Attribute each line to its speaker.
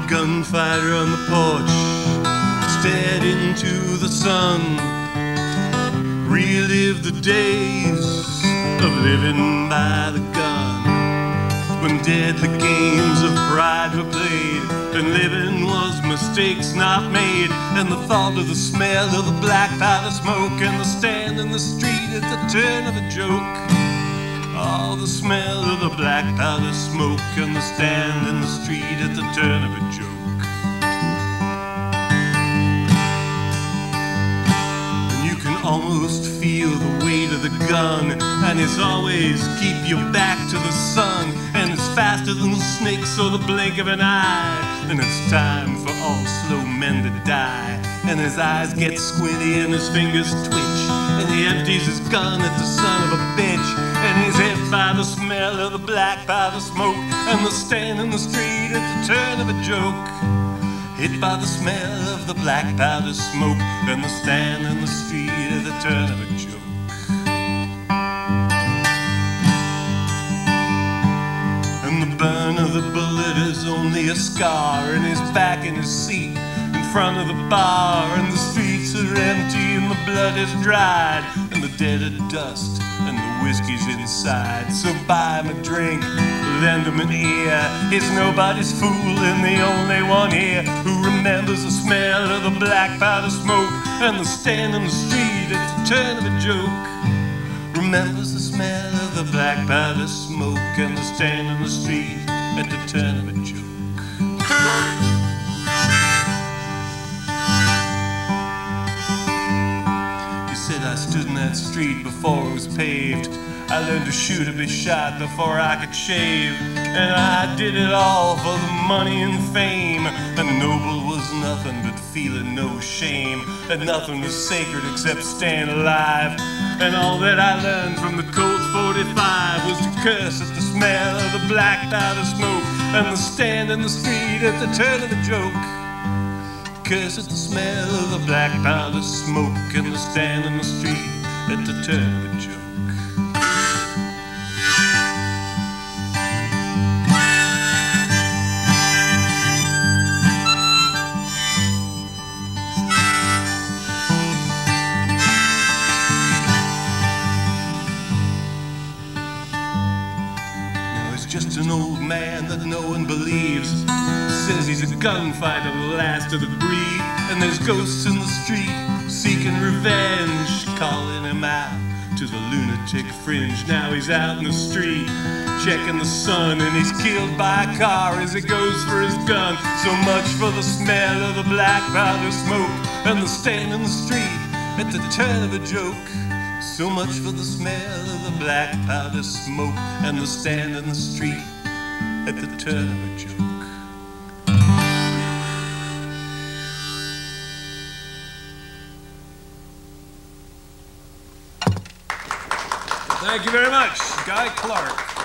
Speaker 1: gunfighter on the porch stared into the sun, relived the days of living by the gun, when deadly games of pride were played, and living was mistakes not made, and the thought of the smell of the black powder smoke, and the stand in the street at the turn of a joke. Oh, the smell of the black powder smoke, and the stand in the street at the turn of a joke. And you can almost feel the weight of the gun, and it's always keep your back to the sun, and it's faster than the snakes or the blink of an eye, and it's time for all slow men to die. And his eyes get squinty and his fingers twitch, and he empties his gun at the son of a bitch, and he's hit by the smell of the black powder smoke, and the stand in the street at the turn of a joke. Hit by the smell of the black powder smoke, and the stand in the street at the turn of a joke. And the burn of the bullet is only a scar, and he's back in his seat in front of the bar, and the streets are empty and the blood is dried, and the dead are dust and the whiskey's inside. So buy him a drink, lend him an ear. He's nobody's fool and the only one here who remembers the smell of the black powder smoke, and the stand in the street at the turn of a joke. Remembers the smell of the black powder smoke, and the stand in the street at the turn of a joke. I stood in that street before it was paved. I learned to shoot to be shot before I could shave, and I did it all for the money and fame, and noble was nothing but feeling no shame, and nothing was sacred except staying alive. And all that I learned from the Colt 45 was to curse at the smell of the black powder smoke, and the stand in the street at the turn of a joke. Curse at the smell of the black powder smoke, and the stand in the street at the turn of a joke. Now he's just an old man that no one believes, says he's a gunfighter, the last of the breed, and there's ghosts in the street seeking revenge, calling him out to the lunatic fringe. Now he's out in the street checking the sun, and he's killed by a car as he goes for his gun. So much for the smell of the black powder smoke, and the stand in the street at the turn of a joke. So much for the smell of the black powder smoke, and the stand in the street at the turn of a joke.
Speaker 2: Thank you very much, Guy Clark.